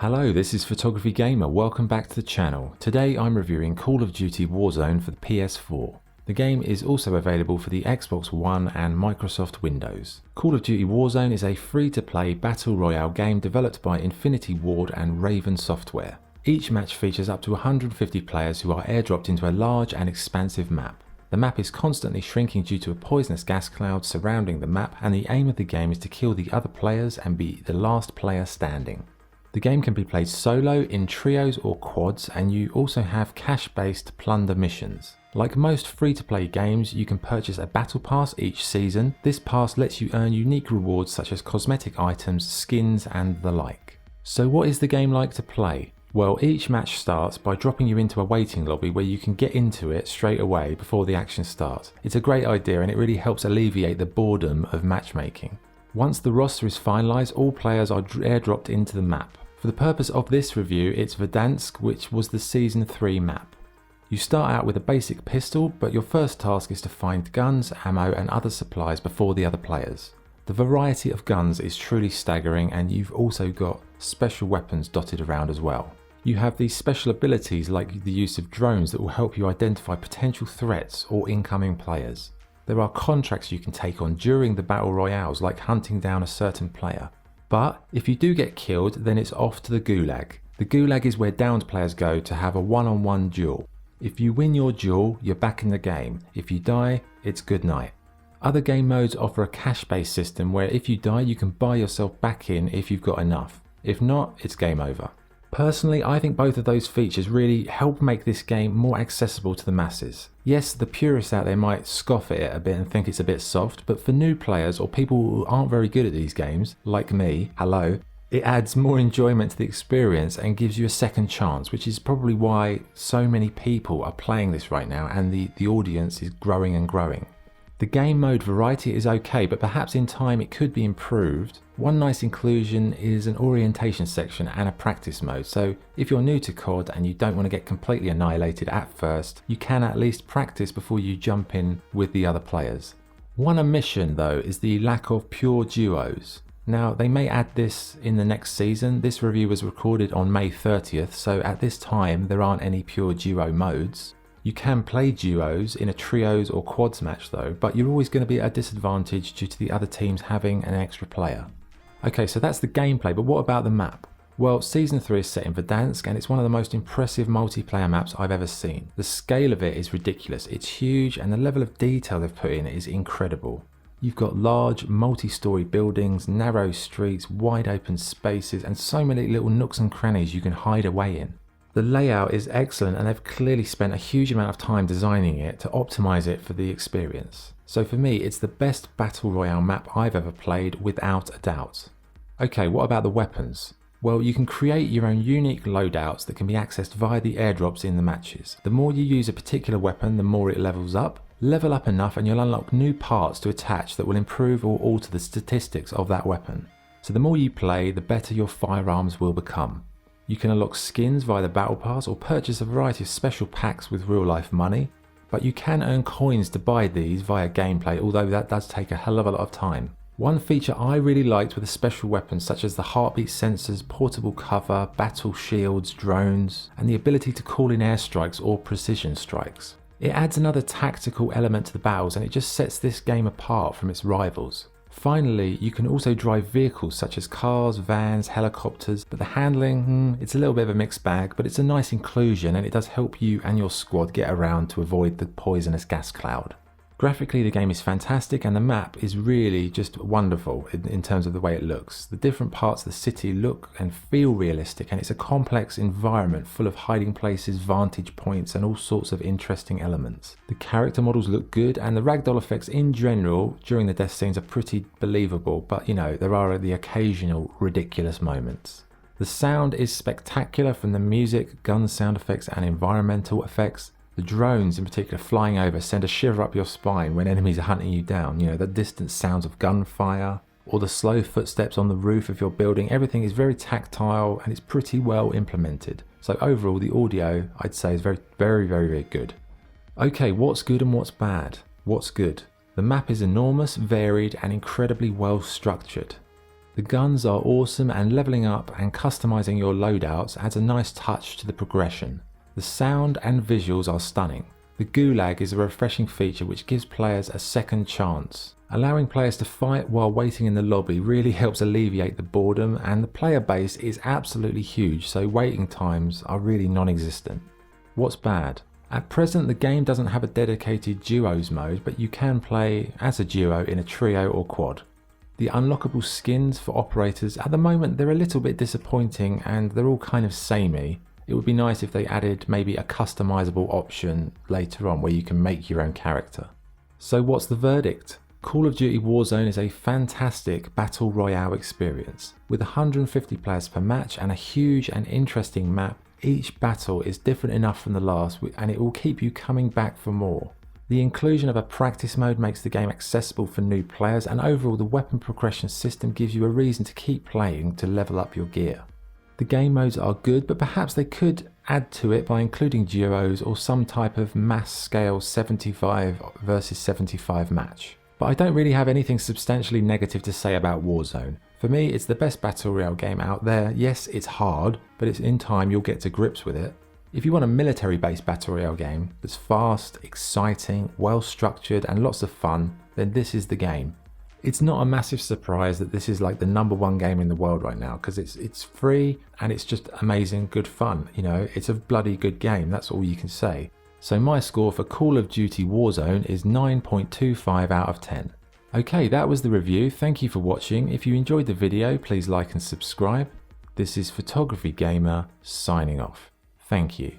Hello, this is Photography Gamer, welcome back to the channel. Today I'm reviewing Call of Duty Warzone for the PS4. The game is also available for the Xbox One and Microsoft Windows. Call of Duty Warzone is a free-to-play battle royale game developed by Infinity Ward and Raven Software. Each match features up to 150 players who are airdropped into a large and expansive map. The map is constantly shrinking due to a poisonous gas cloud surrounding the map, and the aim of the game is to kill the other players and be the last player standing. The game can be played solo, in trios or quads, and you also have cash-based plunder missions. Like most free-to-play games, you can purchase a battle pass each season. This pass lets you earn unique rewards such as cosmetic items, skins and the like. So what is the game like to play? Well, each match starts by dropping you into a waiting lobby where you can get into it straight away before the action starts. It's a great idea and it really helps alleviate the boredom of matchmaking. Once the roster is finalised, all players are airdropped into the map. For the purpose of this review, it's Verdansk, which was the Season 3 map. You start out with a basic pistol, but your first task is to find guns, ammo and other supplies before the other players. The variety of guns is truly staggering, and you've also got special weapons dotted around as well. You have these special abilities like the use of drones that will help you identify potential threats or incoming players. There are contracts you can take on during the battle royales, like hunting down a certain player. But if you do get killed, then it's off to the Gulag. The Gulag is where downed players go to have a one-on-one duel. If you win your duel, you're back in the game. If you die, it's good night. Other game modes offer a cash-based system where if you die, you can buy yourself back in if you've got enough. If not, it's game over. Personally, I think both of those features really help make this game more accessible to the masses. Yes, the purists out there might scoff at it a bit and think it's a bit soft, but for new players or people who aren't very good at these games, like me, hello, it adds more enjoyment to the experience and gives you a second chance, which is probably why so many people are playing this right now and the audience is growing and growing. The game mode variety is okay, but perhaps in time it could be improved. One nice inclusion is an orientation section and a practice mode, so if you're new to COD and you don't want to get completely annihilated at first, you can at least practice before you jump in with the other players. One omission though is the lack of pure duos. Now they may add this in the next season. This review was recorded on May 30th, so at this time there aren't any pure duo modes. You can play duos in a trios or quads match though, but you're always going to be at a disadvantage due to the other teams having an extra player. Okay, so that's the gameplay, but what about the map? Well, Season 3 is set in Verdansk and it's one of the most impressive multiplayer maps I've ever seen. The scale of it is ridiculous, it's huge and the level of detail they've put in is incredible. You've got large multi-storey buildings, narrow streets, wide open spaces and so many little nooks and crannies you can hide away in. The layout is excellent and they've clearly spent a huge amount of time designing it to optimize it for the experience. So for me, it's the best battle royale map I've ever played without a doubt. Okay, what about the weapons? Well, you can create your own unique loadouts that can be accessed via the airdrops in the matches. The more you use a particular weapon, the more it levels up. Level up enough and you'll unlock new parts to attach that will improve or alter the statistics of that weapon. So the more you play, the better your firearms will become. You can unlock skins via the battle pass or purchase a variety of special packs with real life money, but you can earn coins to buy these via gameplay, although that does take a hell of a lot of time. One feature I really liked were the special weapons such as the heartbeat sensors, portable cover, battle shields, drones, and the ability to call in airstrikes or precision strikes. It adds another tactical element to the battles and it just sets this game apart from its rivals. Finally, you can also drive vehicles such as cars, vans, helicopters, but the handling, it's a little bit of a mixed bag, but it's a nice inclusion and it does help you and your squad get around to avoid the poisonous gas cloud. Graphically, the game is fantastic and the map is really just wonderful in terms of the way it looks. The different parts of the city look and feel realistic and it's a complex environment full of hiding places, vantage points and all sorts of interesting elements. The character models look good and the ragdoll effects in general during the death scenes are pretty believable, but you know, there are the occasional ridiculous moments. The sound is spectacular from the music, gun sound effects and environmental effects. The drones in particular flying over send a shiver up your spine when enemies are hunting you down. You know, the distant sounds of gunfire or the slow footsteps on the roof of your building. Everything is very tactile and it's pretty well implemented. So overall, the audio I'd say is very good. Okay, what's good and what's bad? What's good? The map is enormous, varied and incredibly well structured. The guns are awesome, and leveling up and customizing your loadouts adds a nice touch to the progression. The sound and visuals are stunning. The gulag is a refreshing feature which gives players a second chance. Allowing players to fight while waiting in the lobby really helps alleviate the boredom, and the player base is absolutely huge, so waiting times are really non-existent. What's bad? At present, the game doesn't have a dedicated duos mode, but you can play as a duo in a trio or quad. The unlockable skins for operators, at the moment they're a little bit disappointing and they're all kind of samey. It would be nice if they added maybe a customizable option later on where you can make your own character. So what's the verdict? Call of Duty Warzone is a fantastic battle royale experience. With 150 players per match and a huge and interesting map, each battle is different enough from the last, and it will keep you coming back for more. The inclusion of a practice mode makes the game accessible for new players, and overall the weapon progression system gives you a reason to keep playing to level up your gear. The game modes are good, but perhaps they could add to it by including duos or some type of mass scale 75 versus 75 match. But I don't really have anything substantially negative to say about Warzone. For me, it's the best battle royale game out there. Yes, it's hard, but it's in time you'll get to grips with it. If you want a military-based battle royale game that's fast, exciting, well structured and lots of fun, then this is the game. It's not a massive surprise that this is like the #1 game in the world right now, because it's free and it's just amazing, good fun. You know, it's a bloody good game, that's all you can say. So my score for Call of Duty Warzone is 9.25 out of 10. Okay, that was the review. Thank you for watching. If you enjoyed the video, please like and subscribe. This is Photography Gamer signing off. Thank you.